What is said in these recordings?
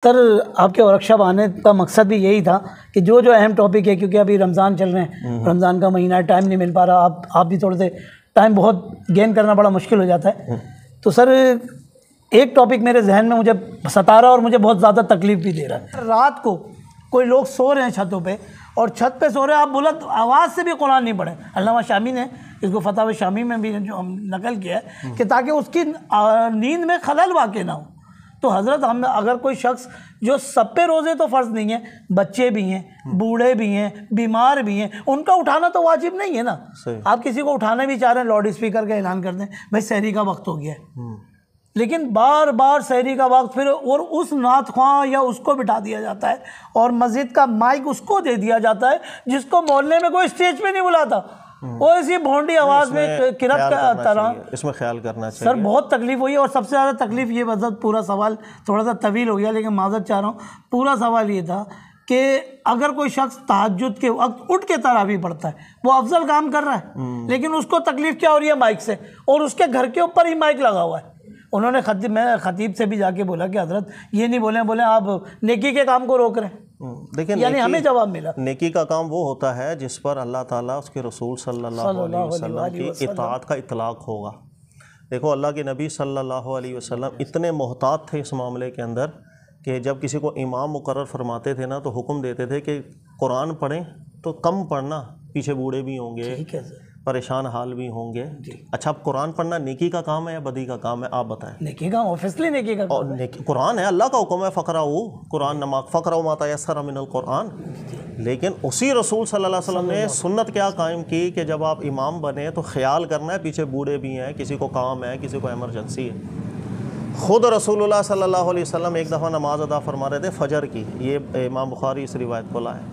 Sir आपके workshop आने का मकसद भी यही था कि जो जो अहम टॉपिक है, क्योंकि अभी रमज़ान चल रहे हैं, रमज़ान का महीना है, टाइम नहीं मिल पा रहा, आप भी थोड़े से टाइम बहुत गेन करना बड़ा मुश्किल हो जाता है। तो सर एक टॉपिक मेरे जहन में मुझे सता रहा और मुझे बहुत ज़्यादा तकलीफ़ भी दे रहा है। रात को कोई लोग सो रहे हैं छतों पे, और छत पे सो रहे हैं, आप बुलंद आवाज़ से भी कुरान नहीं पढ़े। अल्लामा शामी ने इसको फतवा शामी में भी जो हम नकल किया है कि ताकि उसकी नींद में खलल वाक़ ना हो। तो हज़रत हम अगर कोई शख्स जो सब पे रोज़े तो फ़र्ज़ नहीं है, बच्चे भी हैं, बूढ़े भी हैं, बीमार भी हैं, उनका उठाना तो वाजिब नहीं है ना। आप किसी को उठाना भी चाह रहे हैं, लाउड स्पीकर का ऐलान कर दें भाई सहरी का वक्त हो गया है, लेकिन बार बार सहरी का वक्त फिर और उस नात ख्वां या उसको बिठा दिया जाता है और मस्जिद का माइक उसको दे दिया जाता है जिसको मोहल्ले में कोई स्टेज पे नहीं बुलाता, वो इसी भोंडी आवाज़ में किरत का तरह। इसमें ख्याल करना चाहिए। सर बहुत तकलीफ़ हुई, और सबसे ज़्यादा तकलीफ़ ये वजह, पूरा सवाल थोड़ा सा तवील हो गया लेकिन माज़रत चाह रहा हूँ, पूरा सवाल ये था कि अगर कोई शख्स तहज्जुद के वक्त उठ के तरावी पढ़ता है, वो अफजल काम कर रहा है, लेकिन उसको तकलीफ़ क्या हो रही है माइक से, और उसके घर के ऊपर ही माइक लगा हुआ है। उन्होंने मैं खतीब से भी जाके बोला कि हज़रत ये नहीं बोले आप नेकी के काम को रोक रहे हैं। देखिए, यानी हमें जवाब मिला, नेकी का काम वो होता है जिस पर अल्लाह ताला उसके रसूल सल्लल्लाहु अलैहि वसल्लम की इताअत का इतलाक़ होगा। देखो, अल्लाह के नबी सल्लल्लाहु अलैहि वसल्लम इतने मोहतात थे इस मामले के अंदर कि जब किसी को इमाम मुकर्रर फरमाते थे ना, तो हुक्म देते थे कि कुरान पढ़ें तो कम पढ़ना, पीछे बूढ़े भी होंगे, परेशान हाल भी होंगे। अच्छा, अब कुरान पढ़ना नेकी का काम है या बदी का काम है, आप बताएं। नेकी का, ऑब्वियसली नेकी का काम है। कुरान है, अल्लाह का हुक्म है, फ़क़राऊ कुरान नमाज फ़क़राऊ मा तयस्सर मिनल कुरान। लेकिन उसी रसूल सल्लल्लाहु अलैहि वसल्लम ने सुन्नत क्या कायम की कि जब आप इमाम बने तो ख्याल करना है पीछे बूढ़े भी हैं, किसी को काम है, किसी को एमरजेंसी है। ख़ुद रसूलुल्लाह सल्लल्लाहु अलैहि वसल्लम एक दफ़ा नमाज अदा फरमा रहे थे फ़जर की, ये इमाम बुखारी इस रिवायत को लाए।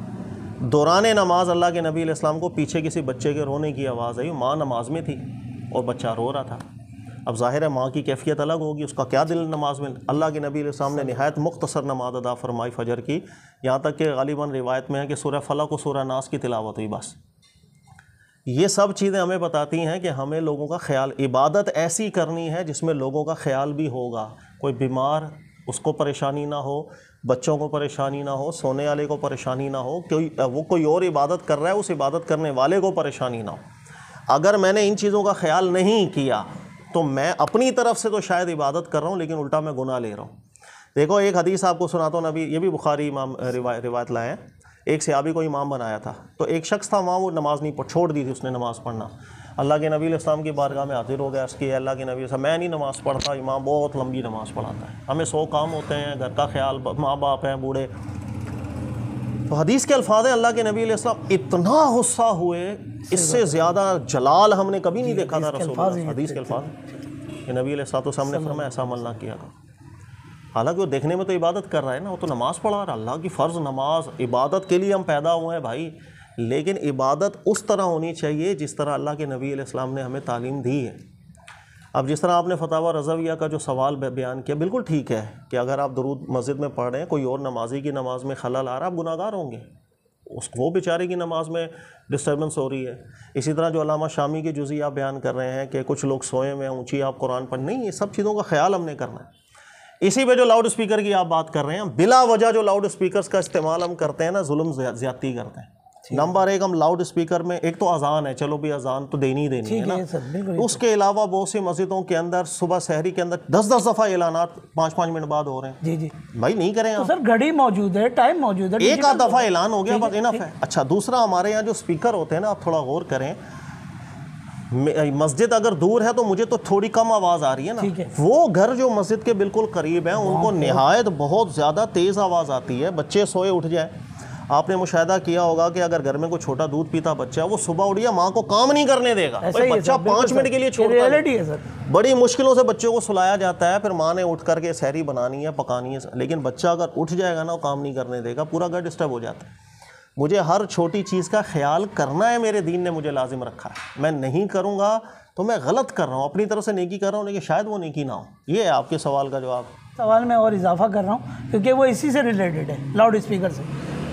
दौरान नमाज अल्लाह के नबी अलैहिस्सलाम को पीछे किसी बच्चे के रोने की आवाज़ आई। माँ नमाज में थी और बच्चा रो रहा था। अब ज़ाहिर है माँ की कैफियत अलग होगी, उसका क्या दिल नमाज में। अल्लाह के नबी अलैहिस्सलाम ने निहायत मुख्तसर नमाज अदा फरमाई फ़जर की, यहाँ तक कि गालिबन रिवायत में है कि सूरह फलक और सूरह नास की तिलावत हुई बस। ये सब चीज़ें हमें बताती हैं कि हमें लोगों का ख्याल, इबादत ऐसी करनी है जिसमें लोगों का ख्याल भी होगा। कोई बीमार, उसको परेशानी ना हो, बच्चों को परेशानी ना हो, सोने वाले को परेशानी ना हो, कोई और इबादत कर रहा है, उस इबादत करने वाले को परेशानी ना हो। अगर मैंने इन चीज़ों का ख्याल नहीं किया तो मैं अपनी तरफ से तो शायद इबादत कर रहा हूँ, लेकिन उल्टा मैं गुनाह ले रहा हूँ। देखो, एक हदीस आपको सुनाता हूँ, नबी, ये भी बुखारी इमाम रिवायत लाए हैं। एक सहाबी को इमाम बनाया था, तो एक शख्स था वहाँ, वो नमाज नहीं छोड़ दी थी उसने नमाज़ पढ़ना। अल्लाह के नबी अलैहिस्सलाम की बारगाह में हाजिर हो गया, उसकी अल्लाह के नबी साहब, मैं नहीं नमाज़ पढ़ता, इमाम बहुत लंबी नमाज़ पढ़ाता है, हमें 100 काम होते हैं, घर का ख्याल, माँ बाप हैं, बूढ़े। तो हदीस के अल्फाज हैं, अल्लाह के नबी अलैहिस्सलाम इतना गुस्सा हुए, इससे ज़्यादा जलाल हमने कभी नहीं देखा था रसूलुल्लाह। हदीस के अल्फाज कि नबी अलैहिस्सलाम ने फरमाया ऐसा अमल ना किया था। हालांकि वो देखने में तो इबादत कर रहा है ना, वो तो नमाज़ पढ़ा रहा है। अल्लाह की फ़र्ज़ नमाज, इबादत के लिए हम पैदा हुए हैं भाई, लेकिन इबादत उस तरह होनी चाहिए जिस तरह अल्लाह के नबी अलैहिस्सलाम ने हमें तालीम दी है। अब जिस तरह आपने फतावा रज़विया का जो सवाल बयान किया, बिल्कुल ठीक है कि अगर आप दरूद मस्जिद में पढ़ रहे हैं, कोई और नमाजी की नमाज में खलल आ रहा है, आप गुनाहगार होंगे। वो बेचारे की नमाज में डिस्टर्बेंस हो रही है। इसी तरह जो अल्लामा शामी की जुज़ी आप बयान कर रहे हैं कि कुछ लोग सोए में ऊँची आप कुरान पढ़, नहीं, ये सब चीज़ों का ख्याल हमने करना है। इसी पे जो लाउड स्पीकर की आप बात कर रहे हैं, बिला वजह जो लाउड स्पीकर्स का इस्तेमाल हम करते हैं ना, जुल्म ज़्यादती करते हैं। नंबर एक, हम लाउड स्पीकर में, एक तो अजान है, चलो भी अजान तो देनी ही देनी है ना। उसके अलावा बहुत सी मस्जिदों के अंदर सुबह सहरी के अंदर 10-10 दफ़ा ऐलानात 5-5 मिनट बाद हो रहे हैं। जी जी भाई, नहीं करें तो सर, घड़ी मौजूद है, टाइम मौजूद है, एक आध दफ़ा ऐलान हो गया बस इनफ है। अच्छा, दूसरा, हमारे यहाँ जो स्पीकर होते हैं ना, आप थोड़ा गौर करें, मस्जिद अगर दूर है तो मुझे तो थोड़ी कम आवाज़ आ रही है ना, वो घर जो मस्जिद के बिल्कुल करीब हैं उनको निहायत बहुत ज़्यादा तेज़ आवाज़ आती है। बच्चे सोए उठ जाए, आपने मुशाहिदा किया होगा कि अगर घर में कोई छोटा दूध पीता बच्चा है, वो सुबह उठ गया, माँ को काम नहीं करने देगा, बच्चा 5 मिनट के लिए छोड़ता है। बड़ी मुश्किलों से बच्चों को सुलाया जाता है, फिर माँ ने उठ करके सहरी बनानी है, पकानी है, लेकिन बच्चा अगर उठ जाएगा ना, वो काम नहीं करने देगा, पूरा घर डिस्टर्ब हो जाता है। मुझे हर छोटी चीज़ का ख्याल करना है, मेरे दीन ने मुझे लाजिम रखा है। मैं नहीं करूँगा तो मैं गलत कर रहा हूँ, अपनी तरफ से नेकी कर रहा हूँ, लेकिन शायद वो नेकी ना हो। ये है आपके सवाल का जवाब। सवाल में और इजाफा कर रहा हूँ क्योंकि वो इसी से रिलेटेड है, लाउड स्पीकर से।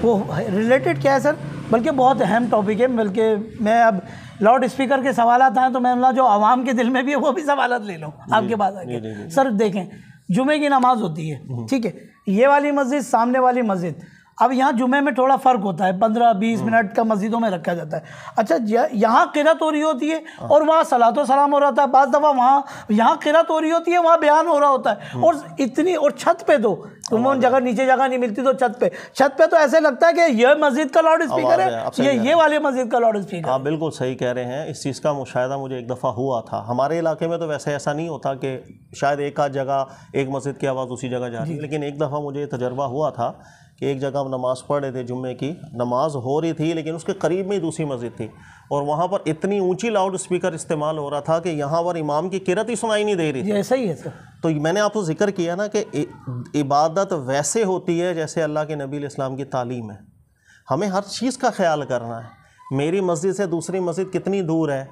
वो रिलेटेड क्या है सर, बल्कि बहुत अहम टॉपिक है। बल्कि मैं अब लाउड स्पीकर के सवाल आए हैं तो मैं जो आवाम के दिल में भी है वो भी सवाल ले लूँ आपके पास आके। सर देखें, जुमे की नमाज होती है, ठीक है, ये वाली मस्जिद, सामने वाली मस्जिद। अब यहाँ जुमे में थोड़ा फ़र्क होता है, 15-20 मिनट का मस्जिदों में रखा जाता है। अच्छा, यहाँ क़िरात हो रही होती है और वहाँ सलातो सलाम हो रहा था, बाज़ दफ़ा वहाँ यहाँ क़िरात हो रही होती है, वहाँ बयान हो रहा होता है। और इतनी, और छत पे तो तुम्हें उन जगह, नीचे जगह नहीं मिलती तो छत पे तो ऐसे लगता है कि ये मस्जिद का लाउड स्पीकर है, ये वाली मस्जिद का लाउड स्पीकर। आप बिल्कुल सही कह रहे हैं। इस चीज़ का मुशाहिदा मुझे एक दफ़ा हुआ था। हमारे इलाके में तो वैसे ऐसा नहीं होता कि शायद एक आध जगह एक मस्जिद की आवाज़ दूसरी जगह जा रही है, लेकिन एक दफ़ा मुझे तजर्बा हुआ था कि एक जगह हम नमाज़ पढ़ रहे थे, जुम्मे की नमाज हो रही थी, लेकिन उसके करीब में ही दूसरी मस्जिद थी और वहाँ पर इतनी ऊंची लाउड स्पीकर इस्तेमाल हो रहा था कि यहाँ पर इमाम की किरत ही सुनाई नहीं दे रही थी। ऐसा ही है सर। तो मैंने आपको जिक्र किया ना कि इबादत वैसे होती है जैसे अल्लाह के नबी इस्लाम की तालीम है। हमें हर चीज़ का ख्याल करना है। मेरी मस्जिद से दूसरी मस्जिद कितनी दूर है,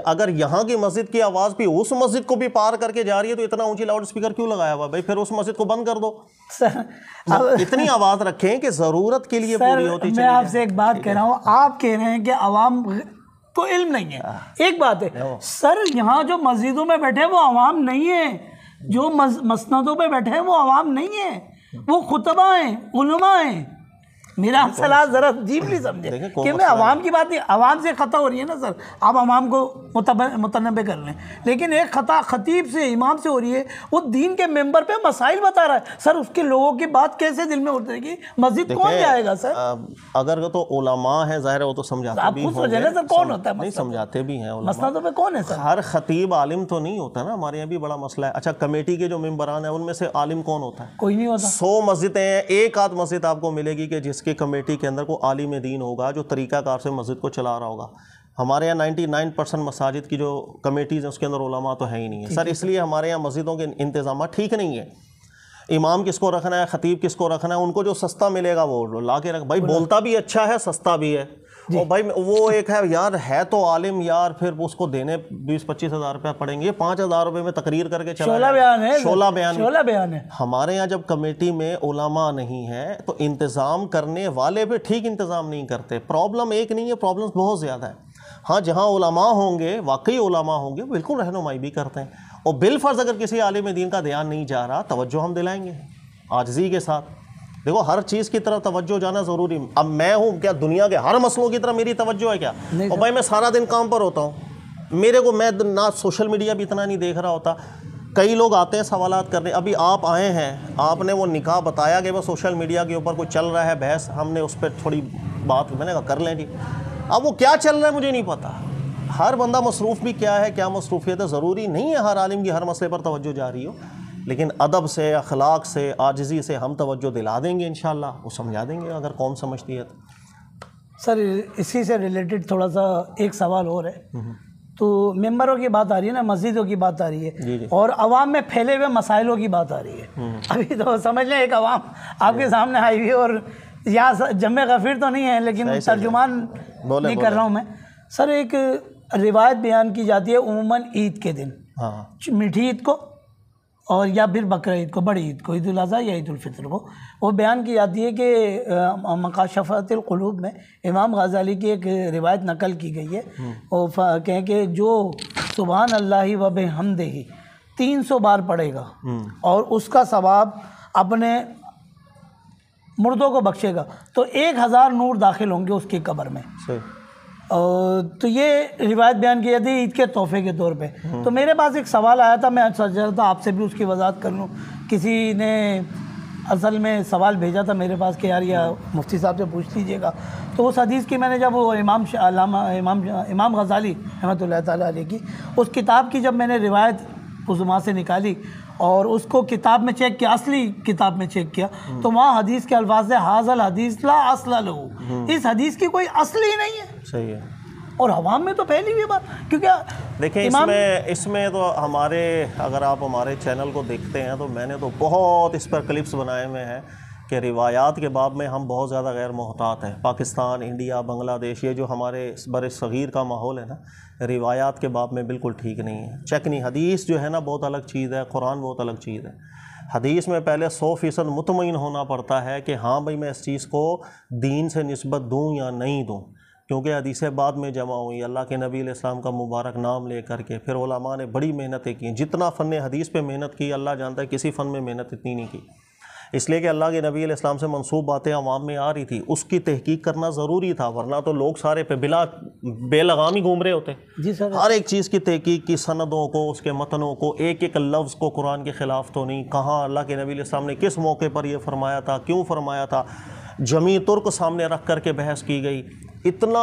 अगर यहाँ की मस्जिद की आवाज़ भी उस मस्जिद को भी पार करके जा रही है तो इतना ऊंची लाउड स्पीकर क्यों लगाया हुआ भाई? फिर उस मस्जिद को बंद कर दो सर। इतनी आवाज़ रखें कि ज़रूरत के लिए पूरी होती है। मैं आपसे एक बात कह रहा हूँ, आप कह रहे हैं कि आवाम को इल्म नहीं है, एक बात है सर, यहाँ जो मस्जिदों में बैठे हैं वो आवाम नहीं है, जो मसनदों पे बैठे हैं वो आवाम नहीं है, वो खुतबा हैं, उलमा हैं। मेरा सलाह ज़रा अजीब नहीं समझे कि मैं आवाम की बात नहीं, आवाम से ख़ता हो रही है ना सर, आप आवाम को मुतनब्बे कर लें, लेकिन एक ख़ता खतीब से, इमाम से हो रही है, वो दीन के मेंबर पे मसाइल बता रहा है सर, उसके लोगों की बात कैसे दिल में उतरेगी? मस्जिद कौन जाएगा सर? अगर तो उलमा है, ज़ाहिर है वो तो समझाते भी होंगे ना सर, कौन होता है नहीं समझाते भी हैं मसनदों पे कौन है सर? हर खतीब आलिम तो नहीं होता ना, हमारे यहाँ भी बड़ा मसला है। अच्छा, कमेटी के जो मेंबरान है उनमें से आलिम कौन होता है? कोई नहीं होता। 100 मस्जिदें हैं, एक आध मस्जिद आपको मिलेगी कि जिसकी कमेटी के अंदर को आलिम दीन होगा जो तरीक़ाकार से मस्जिद को चला रहा होगा। हमारे यहाँ 99% मसाजिद की जो कमेटीज़ हैं उसके अंदर उलमा तो है ही नहीं है सर, इसलिए हमारे यहाँ मस्जिदों के इंतज़ाम ठीक नहीं है। इमाम किसको रखना है, ख़तीब किसको रखना है, उनको जो सस्ता मिलेगा वो ला के रख। भाई बोलता भी अच्छा है, सस्ता भी है, और भाई वो एक है यार, है तो आलिम यार, फिर उसको देने 20-25 हज़ार रुपया पड़ेंगे, 5,000 रुपये में तकरीर करके चला, शोला बयान है। हमारे यहाँ जब कमेटी में उलमा नहीं है तो इंतज़ाम करने वाले भी ठीक इंतज़ाम नहीं करते। प्रॉब्लम एक नहीं है, प्रॉब्लम बहुत ज़्यादा है। हाँ, जहाँ उलमा होंगे, वाकई उलमा होंगे, बिल्कुल रहनुमाई भी करते हैं, और बिलफर्ज अगर किसी आलिम दीन का ध्यान नहीं जा रहा, तवज्जो हम दिलाएंगे आजिज़ी के साथ। देखो, हर चीज़ की तरफ तवज्जो जाना ज़रूरी। अब मैं हूँ क्या दुनिया के हर मसलों की तरफ मेरी तवज्जो है क्या? और भाई मैं सारा दिन काम पर होता हूँ, मेरे को, मैं ना सोशल मीडिया भी इतना नहीं देख रहा होता। कई लोग आते हैं सवालात करने, अभी आप आए हैं, आपने वो निकाह बताया कि वो सोशल मीडिया के ऊपर कोई चल रहा है बहस, हमने उस पर थोड़ी बात, मैंने कहा कर लें जी। अब वो क्या चल रहा है मुझे नहीं पता, हर बंदा मसरूफ़ भी क्या है, क्या मसरूफ़ियत है, ज़रूरी नहीं है हर आलिम की हर मसले पर तवज्जो जा रही हो, लेकिन अदब से, अखलाक से, आजिज़ी से हम तवज्जो दिला देंगे, इंशाअल्लाह वो समझा देंगे अगर कौम समझती है तो। सर, इसी से रिलेटेड थोड़ा सा एक सवाल और है, तो मेंबरों की बात आ रही है ना, मस्जिदों की बात आ रही है, जी। और अवाम में फैले हुए मसाइलों की बात आ रही है। अभी तो समझ लें एक अवाम आपके सामने आई हुई, और यहाँ जम्मे गफ़ीर तो नहीं है, लेकिन तर्जुमान नहीं कर रहा हूँ मैं सर। एक रिवायत बयान की जाती है उमूमन ईद के दिन, मीठी ईद को और या फिर बकरा ईद को, बड़ी ईद को, ईद उल अज़हा या ईद उल फितर को, वो बयान की जाती है कि मकाशफ़तुल क़ुलूब में इमाम गज़ाली की एक रिवायत नकल की गई है। वो कहें कि जो सुबहान अल्लाहि व बिहम्दिही 300 बार पढ़ेगा और उसका सवाब अपने मुर्दों को बख्शेगा तो 1000 नूर दाखिल होंगे उसकी कब्र में। तो ये रिवायत बयान की जाती है ईद के तोहफे के तौर पे। तो मेरे पास एक सवाल आया था, मैं सोच रहा था आपसे भी उसकी वजाहत कर लूँ। किसी ने असल में सवाल भेजा था मेरे पास कि यार या मुफ्ती साहब से पूछ लीजिएगा। तो उस हदीस की मैंने जब वो इमाम गज़ाली रहमतुल्लाह ताला अलैह की उस किताब की जब मैंने रिवायत उस वहाँ से निकाली और उसको किताब में चेक किया, असली किताब में चेक किया, तो वहाँ हदीस के अल्फाज है हाज़ल हदीस ला अस्ल लहू, इस हदीस की कोई असली ही नहीं है। सही है। और अवाम में तो पहली भी बात, क्योंकि देखिए इसमें तो हमारे, अगर आप हमारे चैनल को देखते हैं तो मैंने तो बहुत इस पर क्लिप्स बनाए हुए हैं कि रिवायात के बाब में हम बहुत ज़्यादा गैर मोहतात हैं। पाकिस्तान, इंडिया, बांग्लादेश, ये जो हमारे बर सग़ीर का माहौल है ना, रिवायात के बाब में बिल्कुल ठीक नहीं है। चेक नहीं, हदीस जो है ना बहुत अलग चीज़ है, कुरान बहुत अलग चीज़ है। हदीस में पहले 100% मुतमईन होना पड़ता है कि हाँ भाई मैं इस चीज़ को दीन से निस्बत दूँ या नहीं दूँ। क्योंकि हदीसें बाद में जमा हुई, अल्लाह के नबी अलैहिस्सलाम का मुबारक नाम ले करके, फिर उलमा ने बड़ी मेहनतें की। जितना फ़न हदीस पे मेहनत की अल्लाह जानता है, किसी फ़न में मेहनत इतनी नहीं की। इसलिए कि अल्लाह के नबी अलैहिस्सलाम से मंसूब बातें अवाम में आ रही थी, उसकी तहकीक करना ज़रूरी था, वरना तो लोग सारे पे बिला बेलगाम ही घूम रहे होते। जी सर। हर एक चीज़ की तहकीक की, सनदों को, उसके मतनों को, एक एक लफ्ज़ को कुरान के ख़िलाफ़ तो नहीं, कहाँ अल्लाह के नबी अलैहिस्सलाम ने किस मौके पर यह फरमाया था, क्यों फरमाया था, जमी तुर्क सामने रख करके बहस की गई। इतना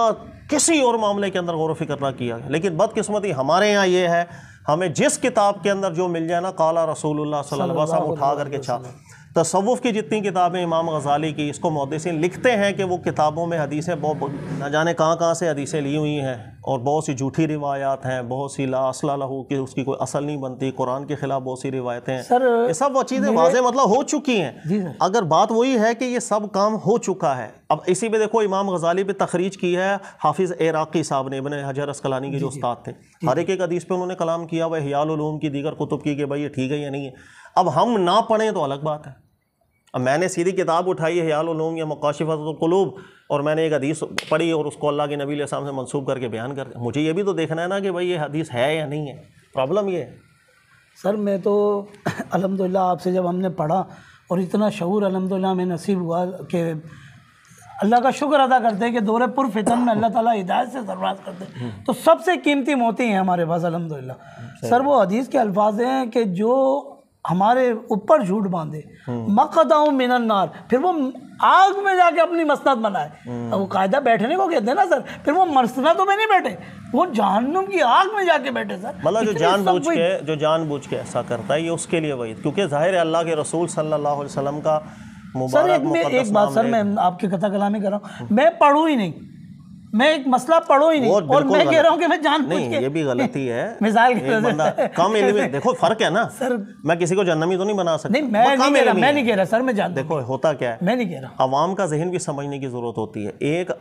किसी और मामले के अंदर गौर व फिक्र ना किया गया। लेकिन बदकिस्मती हमारे यहाँ ये है, हमें जिस किताब के अंदर जो मिल जाए ना, काला रसूलुल्लाह सल्लल्लाहु अलैहि वसल्लम उठा करके छाप। तसव्वुफ़ की जितनी किताबें इमाम गज़ाली की, इसको मुहद्दिसीन लिखते हैं कि वो किताबों में हदीसें बहुत न जाने कहाँ से हदीसें ली हुई हैं, और बहुत सी झूठी रिवायात हैं, बहुत सी ला असला लहू की उसकी कोई असल नहीं बनती, कुरान के ख़िलाफ़ बहुत सी रिवायतें हैं। सर ये सब वो चीज़ें वाज़े मतलब हो चुकी हैं। अगर बात वही है कि ये सब काम हो चुका है, अब इसी पे देखो इमाम गज़ाली पे तखरीज की है हाफिज़ इराक़ी साहब ने, इब्न हजर अस्क़लानी के जो उस्ताद थे, हर एक हदीस पे उन्होंने कलाम किया हुआ, हियाल उलूम की दीगर कुतुब की, कि भाई ये ठीक है या नहीं है। अब हम ना पढ़ें तो अलग बात है। अब मैंने सीधी किताब उठाई है हियाल उलूम या मुकाशिफ़तुल क़ुलूब, और मैंने एक हदीस पढ़ी और उसको अल्लाह के नबी अलैहि सल्लम से मंसूब करके बयान कर दिया। मुझे ये भी तो देखना है ना कि भाई ये हदीस है या नहीं है। प्रॉब्लम ये है। सर मैं तो अल्हम्दुलिल्लाह आपसे जब हमने पढ़ा और इतना शऊर अल्हम्दुलिल्लाह में नसीब हुआ कि अल्लाह का शुक्र अदा करते हैं कि दौरे पुरफितन में अल्लाह ताला हिदायत से सरफराज करते हैं, तो सबसे कीमती मोती हैं हमारे पास अल्हम्दुलिल्लाह। सर वो हदीस के अल्फाज हैं कि जो हमारे ऊपर झूठ बांधे, मक़दाउ मिनन नार, फिर वो आग में जाके अपनी मसनद बनाए। वो कायदा बैठने को कहते हैं ना सर, फिर वो मसनदों में नहीं बैठे, वो जहन्नुम की आग में जाके बैठे सर। मतलब जो जानबूझ के ऐसा करता है, ये उसके लिए वही, क्योंकि ज़ाहिर है अल्लाह के रसूल सल्लल्लाहु अलैहि वसल्लम का मुबारक मुक़द्दस एक बात सर, मैं आपकी कथा कलामी कर रहा हूँ, मैं पढ़ूँ ही नहीं, मैं एक मसला पढ़ो ही नहीं, और मैं कह रहा हूँ कि मैं जानबूझ के, ये भी गलती है। मिसाल एक बंदा कम इल्मी, देखो फर्क है ना सर, मैं किसी को जहन्नमी तो नहीं बना सकता। नहीं मैं नहीं कह रहा सर, मैं जानता हूं। देखो होता क्या है, मैं नहीं कह रहा, अवाम का जहन भी समझने की ज़रूरत होती है। एक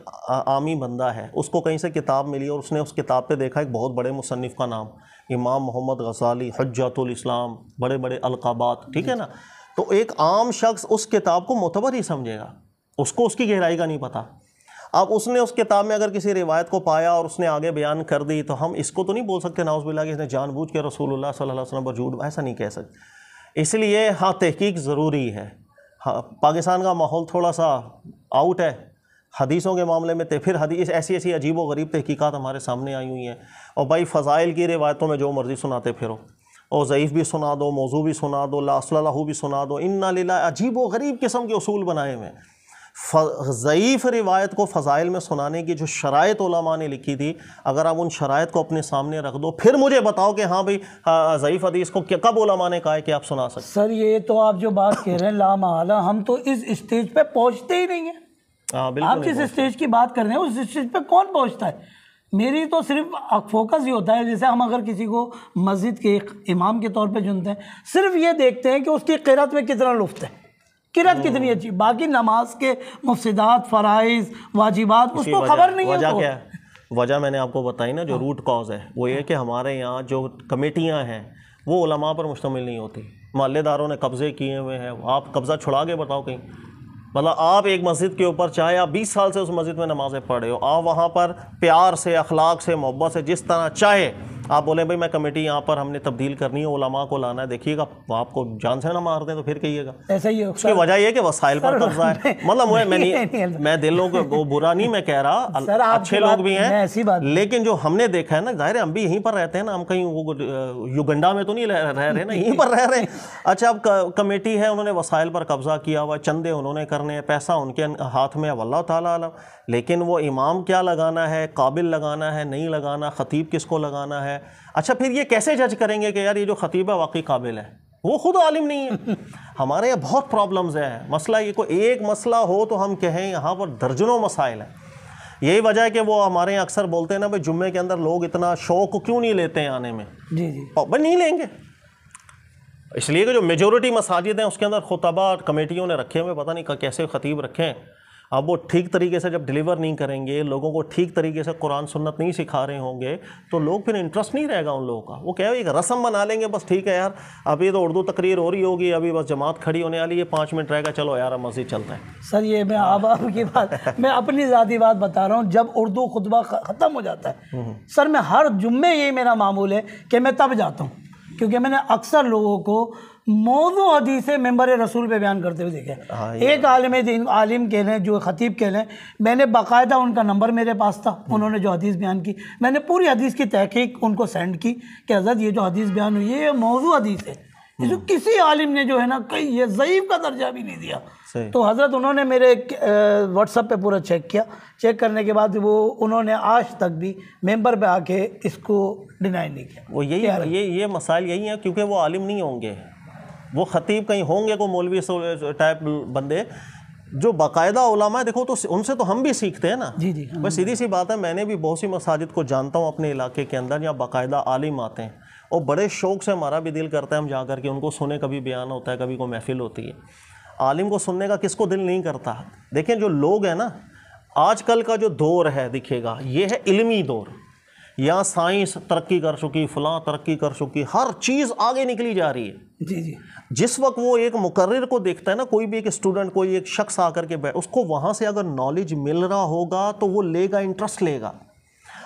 आमी बंदा है, उसको कहीं से किताब मिली और उसने उस किताब पे देखा एक बहुत बड़े मुसन्निफ़ का नाम इमाम मोहम्मद गज़ाली हुज्जतुल इस्लाम, बड़े बड़े अलक़ाबात, ठीक है ना। तो एक आम शख्स उस किताब को मोतबर ही समझेगा, उसको उसकी गहराई का नहीं पता। अब उसने उस किताब में अगर किसी रिवायत को पाया और उसने आगे बयान कर दी, तो हम इसको तो नहीं बोल सकते नाउज़ुबिल्लाह कि इसने जानबूझ के रसूलुल्लाह सल्लल्लाहु अलैहि वसल्लम पर झूठ, ऐसा नहीं कह सकते। इसलिए हाँ, तहकीक ज़रूरी है। हाँ, पाकिस्तान का माहौल थोड़ा सा आउट है हदीसों के मामले में, तो फिर हदीस ऐसी अजीब व गरीब तहकीकात हमारे सामने आई हुई हैं। और भाई फ़ज़ाइल की रिवायतों में जो मर्ज़ी सुनाते फिरो, और ज़ईफ़ भी सुना दो, मौजू भी सुना दो, ला अस्ला लहू भी सुना दो, इन्ना लिल्लाह, अजीब व गरीब किस्म के उसूल बनाए हुए। ज़ईफ़ रिवायत को फ़ज़ाइल में सुनाने की जो शराइत उलमा ने लिखी थी, अगर आप उन शराइत को अपने सामने रख दो, फिर मुझे बताओ कि हाँ भाई ज़ईफ़ हदीस को कब उलमा ने कहा है कि आप सुना सकते। सर ये तो आप जो बात कह रहे हैं लामहला, हम तो इस स्टेज पे पहुंचते ही नहीं हैं। आप जिस स्टेज की बात कर रहे हैं उस स्टेज पे कौन पहुंचता है? मेरी तो सिर्फ फोकस ही होता है, जैसे हम अगर किसी को मस्जिद के इमाम के तौर पे चुनते हैं, सिर्फ ये देखते हैं कि उसकी क़िरात में कितना लुफ्त है, किरात कितनी अच्छी, बाकी नमाज के मुफ्सिदात, फ़राइज़, वाजिबात उसको खबर नहीं है। वजह क्या है? वजह मैंने आपको बताई ना, जो रूट कॉज है वो ये कि हमारे यहाँ जो कमेटियाँ हैं वो उलमा पर मुश्तमिल नहीं होती। मोहल्लेदारों ने कब्ज़े किए हुए हैं, आप कब्ज़ा छुड़ा के बताओ कहीं। मतलब आप एक मस्जिद के ऊपर, चाहे आप 20 साल से उस मस्जिद में नमाज़ें पढ़ रहे हो, आप वहाँ पर प्यार से, अखलाक से, मोहब्बत से, जिस तरह चाहे आप बोले भाई मैं कमेटी यहाँ पर हमने तब्दील करनी है, उलमा को लाना है, देखिएगा आपको जान से ना मार दें तो फिर कहिएगा। ऐसा ही है। उसकी वजह ये कि वसाइल पर कब्जा है। मतलब मैं दिलों को बुरा नहीं मैं कह रहा, अच्छे लोग भी हैं, लेकिन जो हमने देखा है ना, जाहिर है हम भी यहीं पर रहते हैं ना, हम कहीं वो युगंडा में तो नहीं रह रहे ना, यहीं पर रह रहे हैं। अच्छा, अब कमेटी है, उन्होंने वसाइल पर कब्जा किया हुआ, चंदे उन्होंने करने हैं, पैसा उनके हाथ में है, वल्लाह ताला आलम। लेकिन वो इमाम क्या लगाना है, काबिल लगाना है, नहीं लगाना, ख़तीब किसको लगाना है। अच्छा, फिर ये कैसे जज करेंगे कि यार ये जो ख़तीब है वाकई काबिल है? वो खुद आलिम नहीं है। हमारे यहाँ बहुत प्रॉब्लम्स हैं। मसला ये, कोई एक मसला हो तो हम कहें यहाँ पर दर्जनों मसाइल हैं। यही वजह है कि वो हमारे यहाँ अक्सर बोलते हैं ना भाई, जुम्मे के अंदर लोग इतना शौक क्यों नहीं लेते हैं आने में। जी जी, भाई नहीं लेंगे, इसलिए कि जो मेजोरिटी मसाजिद हैं उसके अंदर खुतबा कमेटियों ने रखे हुए, पता नहीं कैसे ख़तीब रखे हैं, अब वो ठीक तरीके से जब डिलीवर नहीं करेंगे, लोगों को ठीक तरीके से कुरान सुन्नत नहीं सिखा रहे होंगे, तो लोग फिर इंटरेस्ट नहीं रहेगा उन लोगों का। वो क्या है, एक रस्म बना लेंगे, बस ठीक है यार अभी तो उर्दू तकरीर हो रही होगी, अभी बस जमात खड़ी होने वाली है, 5 मिनट रहेगा, चलो यार मस्जिद चलता है। सर ये मैं आपकी बात, मैं अपनी ज़ाती बात बता रहा हूँ, जब उर्दू खुतबा ख़त्म हो जाता है सर, मैं हर जुम्मे यही मेरा मामूल है कि मैं तब जाता हूँ, क्योंकि मैंने अक्सर लोगों को मौजू हदीस मेंबर रसूल पे बयान करते हुए देखा है। एक आलिम कह लें, जो खतीब कह लें, मैंने बाकायदा उनका नंबर मेरे पास था, उन्होंने जो हदीस बयान की, मैंने पूरी हदीस की तहकीक उनको सेंड की कि हज़रत ये जो हदीस बयान हुई है ये मौजू हदीस है, जो किसी आलिम ने जो है ना कहीं ये ज़ईफ़ का दर्जा भी नहीं दिया। तो हज़रत उन्होंने मेरे व्हाट्सएप पे पूरा चेक किया, चेक करने के बाद वो उन्होंने आज तक भी मेंबर पे आके इसको डिनाई नहीं किया। वो यही ये मसाइल यही हैं, क्योंकि वो आलिम नहीं होंगे, वो ख़तीब कहीं होंगे, को मौलवी टाइप बंदे जो बाकायदा उलमा, देखो तो उनसे तो हम भी सीखते हैं ना। जी जी, बस सीधी सी बात है, मैंने भी बहुत सी मसाजिद को जानता हूँ अपने इलाके के अंदर, जहाँ बाकायदा आलिम आते हैं और बड़े शौक़ से हमारा भी दिल करता है हम जा कर के उनको सुने, कभी बयान होता है, कभी कोई महफिल होती है। आलिम को सुनने का किसको दिल नहीं करता। देखें जो लोग हैं ना, आजकल का जो दौर है दिखेगा, ये है इल्मी दौर, यहाँ साइंस तरक्की कर चुकी, फलां तरक्की कर चुकी, हर चीज़ आगे निकली जा रही है। जी जी, जिस वक्त वो एक मुकर्रिर को देखता है ना, कोई भी एक स्टूडेंट, कोई एक शख्स आकर के बैठ, उसको वहाँ से अगर नॉलेज मिल रहा होगा तो वो लेगा, इंटरेस्ट लेगा।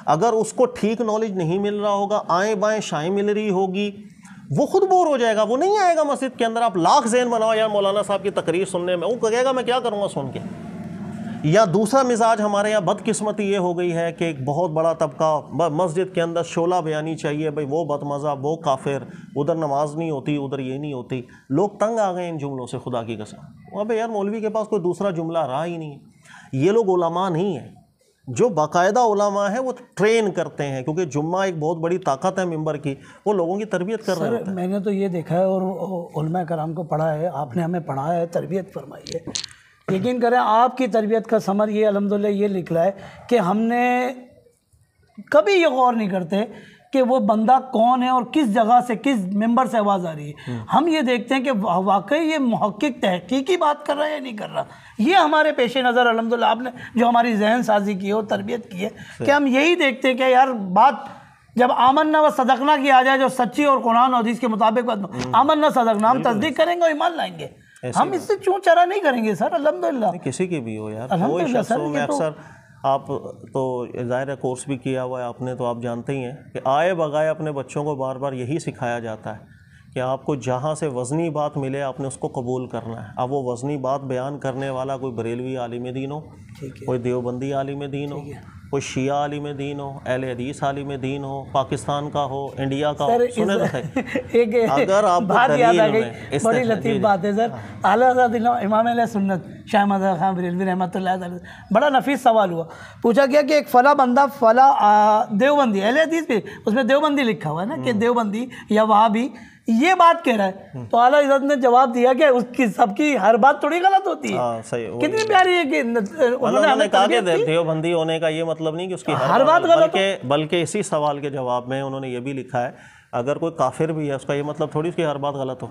अगर उसको ठीक नॉलेज नहीं मिल रहा होगा, आएँ बाएँ शाएँ मिल रही होगी, वो खुद बोर हो जाएगा, वो नहीं आएगा मस्जिद के अंदर। आप लाख ज़हन बनाओ यार मौलाना साहब की तकरीर सुनने में, वो कहेगा मैं क्या करूँगा सुन के। या दूसरा मिजाज हमारे यहाँ बदकिस्मती ये हो गई है कि एक बहुत बड़ा तबका मस्जिद के अंदर शोला बयानी चाहिए, भाई वो बदमज़ा, वो काफिर, उधर नमाज नहीं होती, उधर ये नहीं होती। लोग तंग आ गए इन जुमलों से, खुदा की कसम। अबे यार मौलवी के पास कोई दूसरा जुमला रहा ही नहीं है। ये लोग उलमा नहीं है, जो बाकायदा उलमा है वो ट्रेन करते हैं, क्योंकि जुम्मा एक बहुत बड़ी ताकत है मिंबर की, वो लोगों की तरबियत कर रहे होते हैं। मैंने तो ये देखा है और उलमा कराम को पढ़ा है, आपने हमें पढ़ाया है, तरबियत फरमाई है। यकीन करें आपकी तरबियत का समर ये अल्हम्दुलिल्लाह ये निकला है कि हमने कभी ये गौर नहीं करते कि वो बंदा कौन है और किस जगह से, किस मेंबर से आवाज़ आ रही है। हम ये देखते हैं कि वाकई ये मुहक्किक तहकीकी बात कर रहा है या नहीं कर रहा। ये हमारे पेश नज़र अल्हम्दुलिल्लाह आपने जो हमारी जहन साजी की है और तरबियत की है कि हम यही देखते हैं कि यार बात जब आमन्ना व सदकना की आ जाए, जो सच्ची और कुरान और हदीस के मुताबिक आमन्ना सदकना, हम तस्दीक करेंगे और ईमान लाएंगे, हम इससे चूं चरा नहीं करेंगे सर। अल्हम्दुलिल्लाह किसी की भी हो यार, कोई शख्स हो। मैं अक्सर, आप तो ज़ाहिर है कोर्स भी किया हुआ है आपने, तो आप जानते ही हैं कि आए बगाए अपने बच्चों को बार बार यही सिखाया जाता है कि आपको जहाँ से वज़नी बात मिले आपने उसको कबूल करना है। अब वो वज़नी बात बयान करने वाला कोई बरेलवी आलिम दीन हो, कोई देवबंदी आलिम दीन हो, कोई शिया आलिम दीन हो, अहले हदीस आलिम दीन हो, पाकिस्तान का हो, इंडिया का हो, सुने तो सही। एक अगर आप बात याद आ गई, बड़ी लतीफ़ बात है सर। आला हज़रत इमाम अहले सुन्नत शाह महमूद खान बरेलवी रहमतुल्लाह अलैह, बड़ा नफीस सवाल हुआ, पूछा गया कि एक फ़ला बंदा फ़ला देवबंदी, अहले हदीस भी उसमें देवबंदी लिखा हुआ है ना कि देवबंदी या वहाबी ये बात कह रहा है, तो आला हज़रत ने जवाब दिया कि उसकी सबकी हर बात थोड़ी गलत होती है। सही, कितनी प्यारी है कि उन्होंने कहा कि देवबंदी होने का ये मतलब नहीं कि उसकी हर बात गलत, बल्कि इसी सवाल के जवाब में उन्होंने ये भी लिखा है, अगर कोई काफिर भी है उसका ये मतलब थोड़ी उसकी हर बात गलत हो।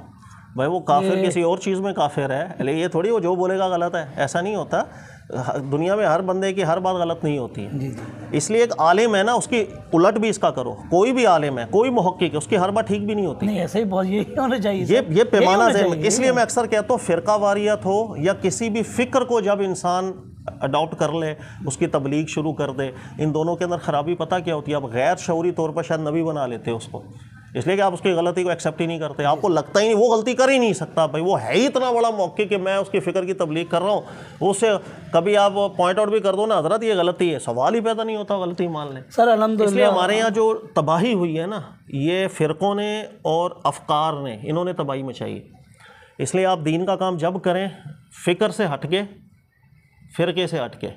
भाई वो काफिर किसी और चीज़ में काफिर है, लेकिन ये थोड़ी वो जो बोलेगा गलत है, ऐसा नहीं होता। दुनिया में हर बंदे की हर बात गलत नहीं होती है। इसलिए एक आलिम है ना, उसकी उलट भी इसका करो। कोई भी आलिम है, कोई मुहक्किक है, उसकी हर बात ठीक भी नहीं होती। नहीं ऐसे ही बहुत यही होना चाहिए, ये पैमाना है। इसलिए मैं अक्सर कहता हूँ फ़िरका वारियत हो या किसी भी फ़िक्र को जब इंसान अडॉप्ट कर ले, उसकी तबलीग शुरू कर दे, इन दोनों के अंदर ख़राबी पता क्या होती है, आप गैर शऊरी तौर पर शायद नबी बना लेते हो उसको, इसलिए कि आप उसकी गलती को एक्सेप्ट ही नहीं करते। आपको लगता ही नहीं वो गलती कर ही नहीं सकता, भाई वो है ही इतना बड़ा मौके कि मैं उसकी फ़िक्र की तबलीग कर रहा हूँ। उससे कभी आप पॉइंट आउट भी कर दो ना, हज़रत ये गलती है, सवाल ही पैदा नहीं होता, गलती मान लें सर अल्हम्दुलिल्लाह। इसलिए हमारे यहाँ जो तबाही हुई है ना, ये फ़िरक़ों ने और अफ़कार ने, इन्होंने तबाही मचाई है। इसलिए आप दीन का काम जब करें, फ़िक्र से हट के, फ़िरके से हट के,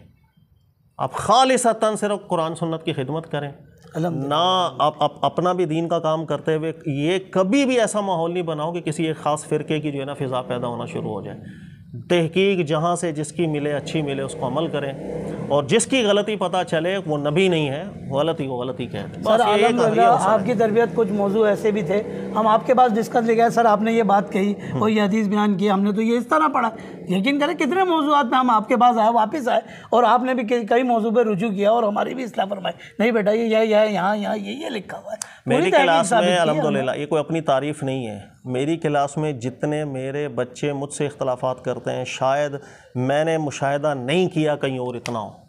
आप खालिसतन सिर्फ कुरान सुन्नत की खिदमत करें ना। आप अपना भी दीन का काम करते हुए ये कभी भी ऐसा माहौल नहीं बनाओ कि किसी एक ख़ास फ़िरके की जो है ना फ़िज़ा पैदा होना शुरू हो जाए। तहकीक जहाँ से जिसकी मिले अच्छी मिले उसको अमल करें, और जिसकी गलती पता चले वो नबी नहीं है, गलती को गलती कह दें। सर अल्हम्दुलिल्लाह आपकी तरबियत कुछ मौजू ऐसे भी थे हम आपके पास डिस्कस ले गए, सर आपने ये बात कही और ये हदीस बयान की, हमने तो ये इस तरह पढ़ा। यकीन करें कितने मौजूआत में हम आपके पास आए, वापस आए और आपने भी कई मौजू पर रुजू किया और हमारी भी इस्लाह फरमाई, नहीं बेटा ये यहाँ ये लिखा हुआ है। मेरी क्लास में अल्हम्दुलिल्लाह ये कोई अपनी तारीफ़ नहीं है, मेरी क्लास में जितने मेरे बच्चे मुझसे इख्तलाफात करते हैं शायद मैंने मुशाहिदा नहीं किया कहीं और इतना हो।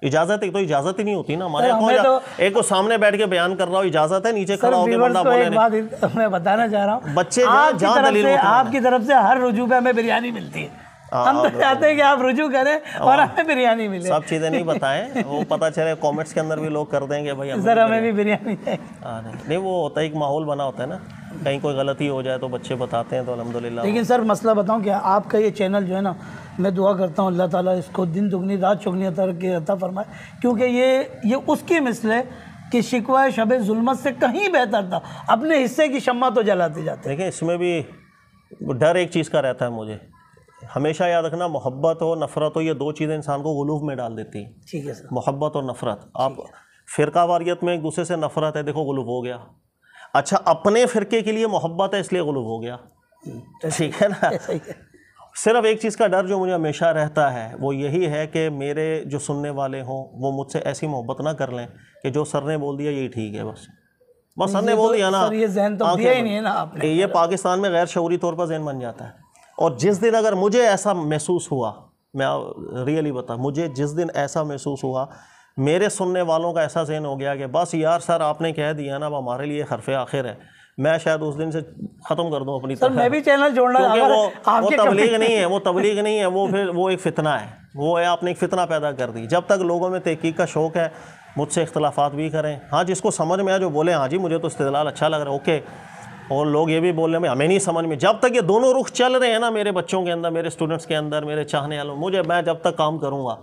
इजाज़त एक तो इजाज़त ही नहीं होती ना हमारे यहाँ, एक को सामने बैठ के बयान कर रहा हो इजाज़त है, नीचे खड़ा होकर बंदा बोले। एक बात मैं बताना चाह रहा हूँ, बच्चे आपकी तरफ से हर रुजू पे हमें बिरयानी मिलती है, हम तो चाहते हैं कि आप रुजू करें और हमें बिरयानी मिले। सब चीज़ें नहीं बताएं, वो पता चले कमेंट्स के अंदर भी लोग कर देंगे भाई सर हमें भी बिरयानी चाहिए। नहीं वो होता है एक माहौल बना होता है ना, कहीं कोई गलती हो जाए तो बच्चे बताते हैं तो अल्हम्दुलिल्लाह। लेकिन सर मसला बताऊं क्या, आपका ये चैनल जो है ना, मैं दुआ करता हूँ अल्लाह ताला इसको दिन दुगनी रात चौगनी अता फरमाए, क्योंकि ये उसकी मिसल है कि शिकवा शब जुल्मत से कहीं बेहतर था, अपने हिस्से की शम्मा तो जलाते जाते। देखिए इसमें भी डर एक चीज़ का रहता है, मुझे हमेशा याद रखना मोहब्बत हो नफ़रत हो, ये दो चीज़ें इंसान को गुलूफ में डाल देती हैं। ठीक है सर। मोहब्बत और नफ़रत, आप फ़िरका वारियत में एक दूसरे से नफ़रत है, देखो गुलूफ हो गया। अच्छा अपने फ़िरके के लिए मोहब्बत है इसलिए गुलूफ हो गया, ठीक है ना। सिर्फ एक चीज़ का डर जो मुझे हमेशा रहता है वो यही है कि मेरे जो सुनने वाले हों वो मुझसे ऐसी मोहब्बत ना कर लें कि जो सर ने बोल दिया यही ठीक है, बस सर ने बोल दिया ना, ये ज़हन तो दिया ही नहीं है ना आपने, ये पाकिस्तान में गैर शऊरी तौर पर ज़हन बन जाता है। और जिस दिन अगर मुझे ऐसा महसूस हुआ, मैं रियली बता, मुझे जिस दिन ऐसा महसूस हुआ मेरे सुनने वालों का ऐसा ज़हन हो गया कि बस यार सर आपने कह दिया ना अब हमारे लिए हरफ़े आखिर है, मैं शायद उस दिन से ख़त्म कर दूं अपनी सर मैं भी चैनल जोड़ना, वो तबलीग नहीं है, वो तबलीग नहीं है, वो फिर वो एक फ़ितना है, वो है आपने एक फ़ितना पैदा कर दी। जब तक लोगों में तहकीक का शौक़ है मुझसे इख्तलाफात भी करें, हाँ जिसको समझ में आए जो बोले हाँ जी मुझे तो इस्तेदलाल अच्छा लग रहा है ओके, और लोग ये भी बोल रहे हैं हमें नहीं समझ में, जब तक ये दोनों रुख चल रहे हैं ना मेरे बच्चों के अंदर, मेरे स्टूडेंट्स के अंदर, मेरे चाहने वालों, मैं जब तक काम करूँगा,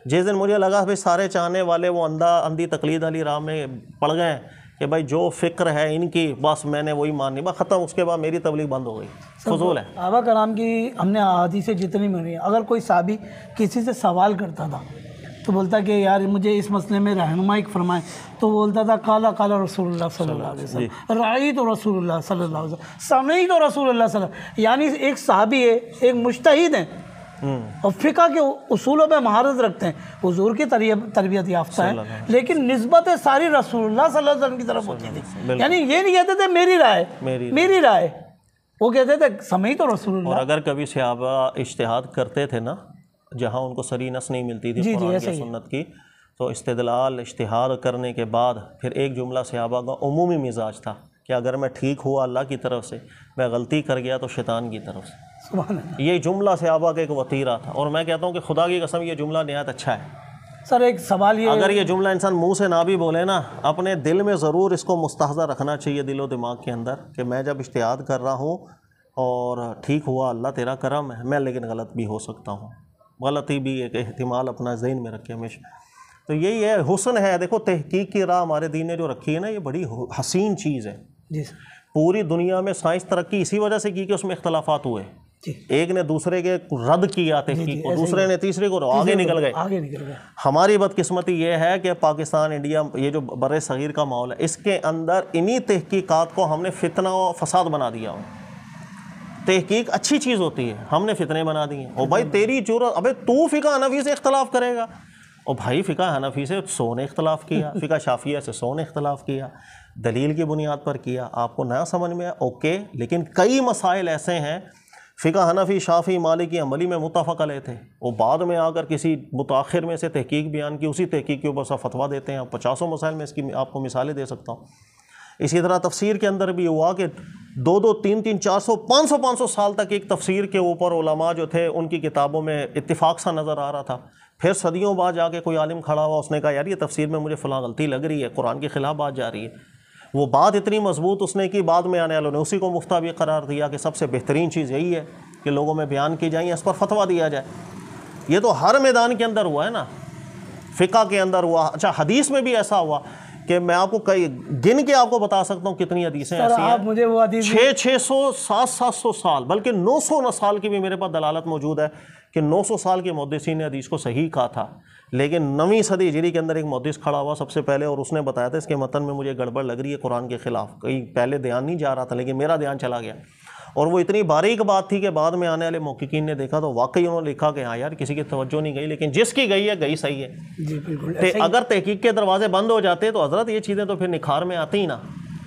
जिस दिन मुझे लगा भाई सारे चाहने वाले वो अंधी तकलीद वाली राह में पड़ गए कि भाई जो फ़िक्र है इनकी बस मैंने वही माननी, बस ख़त्म, उसके बाद मेरी तबलीग बंद हो गई, फजूल है। सहाबा कराम की हमने हदीसें जितनी मिली, अगर कोई साहबी किसी से सवाल करता था तो बोलता कि यार मुझे इस मसले में रहनुमाई फरमाएं, तो बोलता था काला काला रसूलुल्लाह सल्लल्लाहु अलैहि वसल्लम, राई तो रसूलुल्लाह सल्लल्लाहु अलैहि वसल्लम, समी तो रसूलुल्लाह सल्लल्लाहु अलैहि वसल्लम। यानी एक साहबी है, एक मुज्तहिद है और फ़िक़्ह के उसूलों पे महारत रखते हैं, हुजूर की तरबियत याफ्ता है, लेकिन निस्बत सारी रसूलुल्लाह सल्लल्लाहु अलैहि वसल्लम की तरफ होती थी। यानी ये नहीं कहते थे मेरी राय, वो कहते थे समी तो रसूलुल्लाह। और अगर कभी सहाबा इज्तिहाद करते थे ना जहाँ उनको सरी नस नहीं मिलती थी कुरान या सुन्नत की, तो इस्तिदलाल इज्तिहाद करने के बाद फिर एक जुमला सहाबा का उमूमी मिजाज था कि अगर मैं ठीक हुआ अल्लाह की तरफ से, मैं गलती कर गया तो शैतान की तरफ से। ये जुमला सहाबा का एक वतीरा था, और मैं कहता हूँ कि खुदा की कसम ये जुमला निहायत अच्छा है। सर एक सवाल ये, अगर ये जुमला इंसान मुंह से ना भी बोले ना, अपने दिल में ज़रूर इसको मुस्तहज़ा रखना चाहिए, दिलो दिमाग के अंदर, कि मैं जब इज्तिहाद कर रहा हूँ और ठीक हुआ अल्लाह तेरा करम है, मैं लेकिन गलत भी हो सकता हूँ, गलती भी एक एहतिमाल अपना ज़हन में रखे हमेशा। तो यही है हुस्न है। देखो तहकीक की राह हमारे दीन ने जो रखी है ना, ये बड़ी हसीन चीज़ है जी। पूरी दुनिया में साइंस तरक्की इसी वजह से की कि उसमें इख्तलाफात हुए, एक ने दूसरे के रद्द किया तहकीक को, दूसरे ने तीसरे को, आगे निकल गए। हमारी बदकिस्मती ये है कि पाकिस्तान इंडिया ये जो बर्रे सगीर का माहौल है, इसके अंदर इन्हीं तहकीकात को हमने फितना और फसाद बना दिया हो। तहकीक अच्छी चीज़ होती है, हमने फितने बना दिए। और भाई तेरी जरूरत, अबे तू फ़िक़्ह हनफ़ी से इख्तलाफ करेगा, और भाई फ़िक़्ह हनफ़ी से 100 ने इख्तलाफ किया, फ़िक़्ह शाफ़िया से 100 ने इख्तलाफ किया, दलील की बुनियाद पर किया, आपको नया समझ में आया ओके। लेकिन कई मसाइल ऐसे हैं फ़िक़्ह हनफ़ी शाफ़ी मालिकी हम्बली में मुत्तफ़क़ अलैह थे, वो बाद में आकर किसी मुताख़िर में से तहकीक बयान की, उसी तहकीक के ऊपर सा फतवा देते हैं। 50 मसाइल में इसकी आपको मिसालें दे सकता हूँ। इसी तरह तफसीर के अंदर भी हुआ कि 2-2, 3-3, 400, 500 साल तक एक तफसीर के ऊपर उलमा जो थे उनकी किताबों में इत्तिफाक सा नज़र आ रहा था। फिर सदियों बाद जाके कोई आलिम खड़ा हुआ, उसने कहा यार ये तफसीर में मुझे फ़लाँ गलती लग रही है, कुरान के ख़िलाफ़ बात जा रही है। वो बात इतनी मजबूत उसने की, बाद में आने वालों ने उसी को मुफ्ता भी करार दिया कि सबसे बेहतरीन चीज़ यही है कि लोगों में बयान की जाए, इस पर फतवा दिया जाए। ये तो हर मैदान के अंदर हुआ है ना, फ़िक़्ह के अंदर हुआ। अच्छा हदीस में भी ऐसा हुआ कि मैं आपको कई गिन के आपको बता सकता हूँ कितनी हदीसें ऐसी हैं। मुझे वो हदीस 600 700 साल बल्कि 900 साल की भी मेरे पास दलालत मौजूद है कि 900 साल के मुहद्दिसीन ने हदीस को सही कहा था। लेकिन 9वीं सदी हिजरी के अंदर एक मुहद्दिस खड़ा हुआ सबसे पहले और उसने बताया था इसके मतन में मुझे गड़बड़ लग रही है कुरान के ख़िलाफ़। कहीं पहले ध्यान नहीं जा रहा था लेकिन मेरा ध्यान चला गया और वो इतनी बारीक बात थी कि बाद में आने वाले मुहक्किकीन ने देखा तो वाकई उन्होंने लिखा कि हाँ यार किसी की तवज्जो नहीं गई, लेकिन जिसकी गई है गई सही है जी बिल्कुल। अगर तहकीक के दरवाजे बंद हो जाते तो हजरत ये चीज़ें तो फिर निखार में आती ही ना।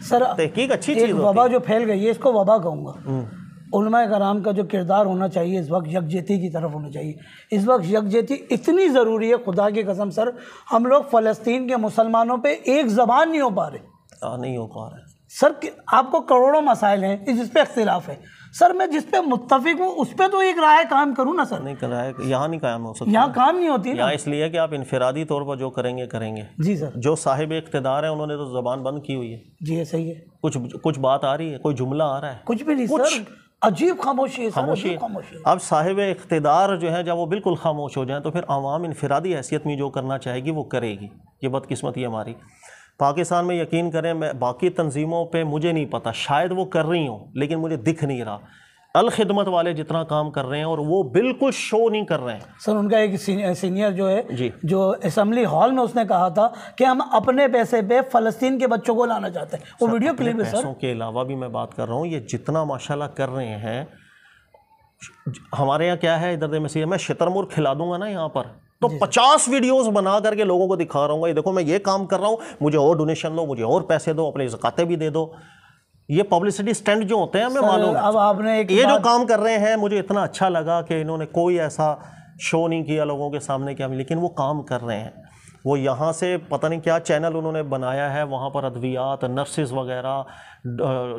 सर तहकीक अच्छी चीज़ होती है। वबा जो फैल गई है इसको वबा कहूँगा। उलमा कराम का जो किरदार होना चाहिए इस वक्त यकजहती की तरफ होना चाहिए। इस वक्त यकजहती इतनी ज़रूरी है, खुदा की कसम सर हम लोग फ़लस्तीन के मुसलमानों पे एक ज़बान नहीं हो पा रहे। नहीं हो पा रहे सर। आपको करोड़ों मसाइल हैं जिस पे इख्तिलाफ है सर, मैं जिस पे मुत्तफिक हूँ उस पर तो एक राय काम करूँ ना सर। नहीं कर रहा है, यहाँ नहीं कायम हो सकता, यहाँ काम नहीं होती यहाँ इसलिए कि आप इनफरादी तौर पर जो करेंगे करेंगे। जी सर। जो साहिब इख्तिदार है उन्होंने तो ज़बान बंद की हुई है। जी ये सही है। कुछ बात आ रही है, कोई जुमला आ रहा है, कुछ भी नहीं सर, अजीब खामोशी है, खामोशी। अब साहिब इख्तिदार जो है जब वो बिल्कुल खामोश हो जाए तो फिर आवाम इनफरादी हैसियत में जो करना चाहेगी वो करेगी। ये बदकिस्मती हमारी पाकिस्तान में। यकीन करें मैं बाकी तंजीमों पे मुझे नहीं पता, शायद वो कर रही हूँ लेकिन मुझे दिख नहीं रहा। अल खिदमत वाले जितना काम कर रहे हैं और वो बिल्कुल शो नहीं कर रहे हैं सर। उनका एक सीनियर जो है जी, जो असेंबली हॉल में उसने कहा था कि हम अपने पैसे पे फ़लस्तीन के बच्चों को लाना चाहते हैं। वो वीडियो क्लिप है सर। पैसों के अलावा भी मैं बात कर रहा हूँ, ये जितना माशाल्लाह कर रहे हैं। हमारे यहाँ क्या है, इधर मसीह मैं शतरमुर्ग खिला दूंगा ना यहाँ पर तो 50 वीडियोस बना करके लोगों को दिखा रहा हूँ, ये देखो मैं ये काम कर रहा हूँ, मुझे और डोनेशन दो, मुझे और पैसे दो, अपने ज़कातें भी दे दो। ये पब्लिसिटी स्टंट जो होते हैं हमें मालूम है। अब आपने ये जो काम कर रहे हैं मुझे इतना अच्छा लगा कि इन्होंने कोई ऐसा शो नहीं किया लोगों के सामने क्या, लेकिन वो काम कर रहे हैं। वो यहाँ से पता नहीं क्या चैनल उन्होंने बनाया है, वहाँ पर अद्वियात, नर्सेज वगैरह,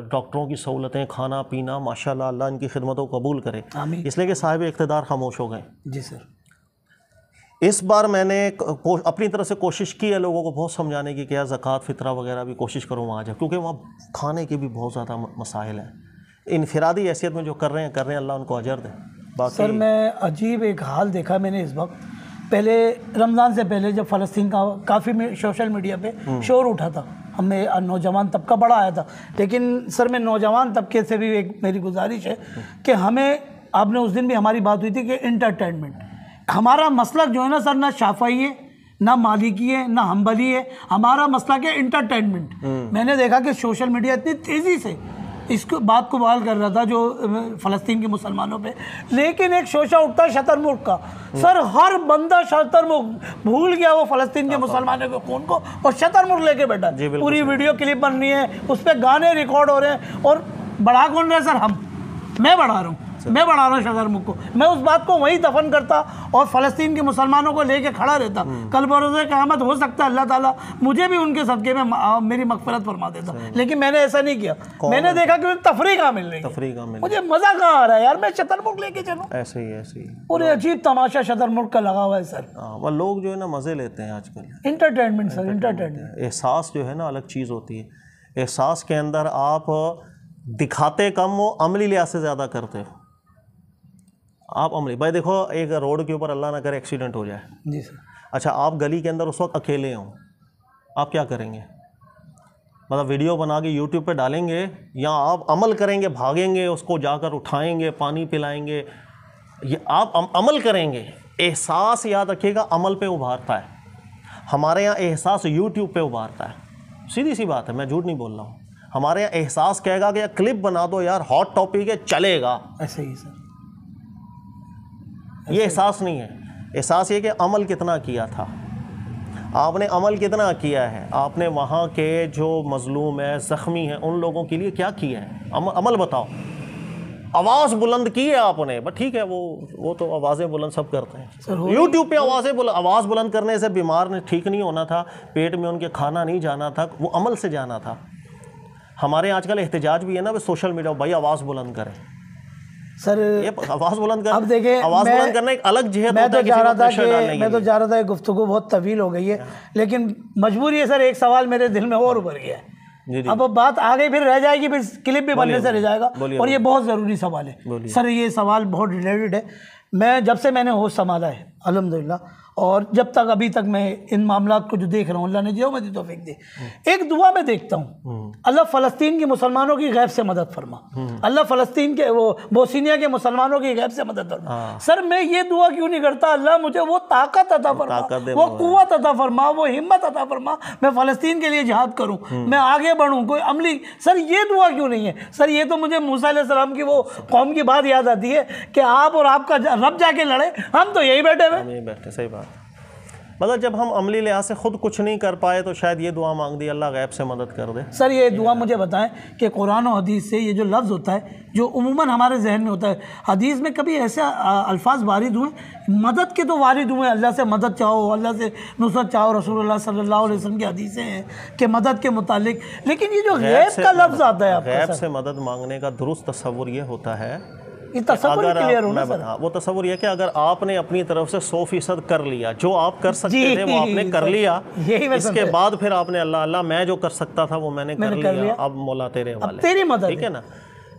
डॉक्टरों की सहूलतें, खाना पीना, माशाल्लाह अल्लाह इनकी खिदमतों को कबूल करे। इसलिए कि साहिब इख्तिदार खामोश हो गए। जी सर। इस बार मैंने अपनी तरफ से कोशिश की है लोगों को बहुत समझाने की, क्या ज़कात फ़ितरा वगैरह भी कोशिश करूँ वहाँ जाए, क्योंकि वहाँ खाने के भी बहुत ज़्यादा मसाइल हैं। इनफरादी हैसियत में जो कर रहे हैं अल्लाह उनको अजर दे। बाकी सर मैं अजीब एक हाल देखा मैंने इस वक्त, पहले रमज़ान से पहले जब फ़लस्तीन का काफ़ी सोशल मीडिया पे शोर उठा था, हमें नौजवान तबका बड़ा आया था, लेकिन सर मैं नौजवान तबके से भी एक मेरी गुजारिश है कि हमें, आपने उस दिन भी हमारी बात हुई थी कि इंटरटेनमेंट हमारा मसलक जो है ना सर, ना शाफ़ई है ना मालिकी है ना हम्बली है, हमारा मसलक है इंटरटेनमेंट। मैंने देखा कि सोशल मीडिया इतनी तेज़ी से इसको बात को बहाल कर रहा था जो फ़लस्तीन के मुसलमानों पे, लेकिन एक शोशा उठता है शतरमुर्ग का। सर हर बंदा शतरमुर्ग भूल गया वो फ़लस्तीन के मुसलमानों के खून को और शतरमुर्ग लेके बैठा। पूरी वीडियो क्लिप बन रही है, उस पर गाने रिकॉर्ड हो रहे हैं और बढ़ा कौन रहे सर? मैं बढ़ा रहा हूँ, मैं बढ़ा रहा हूँ शतरमुर्ग को। मैं उस बात को वहीं दफन करता और फ़लस्तीन के मुसलमानों को लेके खड़ा रहता। कल बरोज़े क़यामत हो सकता है अल्लाह ताला मुझे भी उनके सदक़े में मेरी मग़फ़िरत फरमा देता, लेकिन मैंने ऐसा नहीं किया। मैंने देखा कि तफरीह कहाँ मिल रही है, मुझे मज़ा कहाँ आ रहा है यार, मैं शतरमुर्ग लेके चलूँ। ऐसे ही पूरे अजीब तमाशा शतरमुर्ग का लगा हुआ है सर। वह लोग जो है ना मज़े लेते हैं आजकल। Entertainment sir, entertainment. एहसास जो है ना अलग चीज़ होती है। एहसास के अंदर आप दिखाते कम हो, अमली लिहाज से ज़्यादा करते हो आप। अमली भाई देखो, एक रोड के ऊपर अल्लाह ना करे एक्सीडेंट हो जाए जी सर, अच्छा आप गली के अंदर उस वक्त अकेले हों, आप क्या करेंगे? मतलब वीडियो बना के यूट्यूब पे डालेंगे या आप अमल करेंगे, भागेंगे, उसको जाकर उठाएंगे, पानी पिलाएंगे, ये आप अमल करेंगे। एहसास याद रखिएगा अमल पे उभारता है। हमारे यहाँ एहसास यूट्यूब पे उभारता है, सीधी सी बात है, मैं झूठ नहीं बोल रहा हूँ। हमारे यहाँ एहसास कहेगा कि यार क्लिप बना दो यार, हॉट टॉपिक है, चलेगा। ऐसे ही सर, ये एहसास नहीं है। एहसास ये कि अमल कितना किया था आपने, अमल कितना किया है आपने, वहाँ के जो मजलूम है, ज़ख्मी हैं, उन लोगों के लिए क्या किया है, अमल बताओ। आवाज़ बुलंद की है आपने, बस ठीक है, वो तो आवाज़ें बुलंद सब करते हैं। यूट्यूब पे आवाज़ बुलंद करने से बीमार ने ठीक नहीं होना था, पेट में उनके खाना नहीं जाना था, वो अमल से जाना था। हमारे आजकल एहतजाज भी है ना, सोशल मीडिया, भाई आवाज़ बुलंद करें सर, ये आवाज़ बुलंद कर। अब देखिए, आवाज़ बुलंद करना एक अलग जिहद मैं होता है। तो चाह रहा था गुफ्तगू बहुत तवील हो गई है, लेकिन मजबूरी है सर, एक सवाल मेरे दिल में और उभर गया है। अब बात आगे फिर रह जाएगी, फिर क्लिप भी बनने से रह जाएगा, और ये बहुत ज़रूरी सवाल है सर। ये सवाल बहुत रिलेटेड है। मैं जब से मैंने होश संभाला है अल्हम्दुलिल्लाह। और जब तक अभी तक मैं इन मामलात को जो देख रहा हूँ, अल्लाह ने जो मुझे तौफीक दी, एक दुआ में देखता हूँ, अल्लाह फ़लस्तीन के मुसलमानों की गैब से मदद फरमा, अल्लाह फ़लस्तीन के वो बोस्निया के मुसलमानों की गैब से मदद फरमा। सर मैं ये दुआ क्यों नहीं करता, अल्लाह मुझे वो ताकत अता फरमा, वो कुव्वत अता फरमा, वो हिम्मत अता फरमा, मैं फ़लस्तीन के लिए जिहाद करूँ, मैं आगे बढ़ूँ, कोई अमली। सर ये दुआ क्यों नहीं है? सर ये तो मुझे मूसा अलैहिस्सलाम की वो कौम की बात याद आती है कि आप और आपका रब जाके लड़े, हम तो यही बैठे हुए। सही बात। मतलब जब हम अमली लिहाज से खुद कुछ नहीं कर पाए तो शायद ये दुआ मांग दी अल्लाह गैब से मदद कर दे। सर ये दुआ मुझे बताएं कि कुरान और हदीस से ये जो लफ्ज़ होता है, जो उमूमन हमारे जहन में होता है, हदीस में कभी ऐसे अल्फाज वारिद हुए, मदद के तो वारिद हुए, अल्लाह से मदद चाहो, अल्लाह से नुसरत चाहो, रसूलुल्लाह सल्लल्लाहु अलैहि वसल्लम की हदीसें हैं कि मदद के मुतालिक, लेकिन ये जो गैब का लफ्ज़ आता है, गैब से मदद मांगने का दुरुस्त तसव्वुर ये होता है, ये तसव्वुर क्लियर होना सर। वो तसव्वुर यह कि अगर आपने अपनी तरफ से 100% कर लिया, जो आप कर सकते थे वो आपने कर लिया, इसके बाद फिर आपने अल्लाह अल्लाह मैं जो कर सकता था वो मैंने कर लिया, अब मौला तेरे वाले, तेरी मदद, ठीक है ना।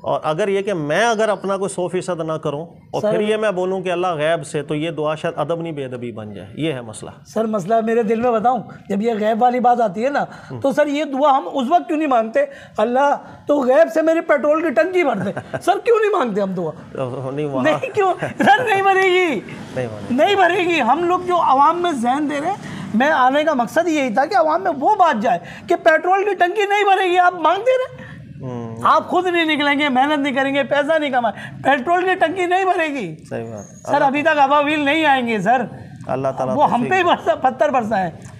और अगर ये कि मैं अगर अपना कोई 100% ना करूं और फिर ये मैं बोलूं कि अल्लाह गैब से, तो ये दुआ शायद अदब नहीं बेअदबी बन जाए। ये है मसला। सर मसला मेरे दिल में बताऊं, जब ये गैब वाली बात आती है ना, तो सर ये दुआ हम उस वक्त क्यों नहीं मांगते, अल्लाह तो गैब से मेरी पेट्रोल की टंकी भर दे, सर क्यों नहीं मांगते हम दुआ? नहीं क्यों सर, नहीं भरेगी, नहीं भरेगी। हम लोग जो आवाम में जहन दे रहे हैं, मैं आने का मकसद यही था कि आवाम में वो बात जाए कि पेट्रोल की टंकी नहीं भरेगी, आप मांगते रहे, आप खुद नहीं निकलेंगे, मेहनत नहीं करेंगे, पैसा नहीं कमाए, पेट्रोल की टंकी नहीं भरेगी। सही बात सर, अभी तक अबाविल नहीं आएंगे सर, अल्लाह ताला वो हम पे ही पत्थर बरसा है।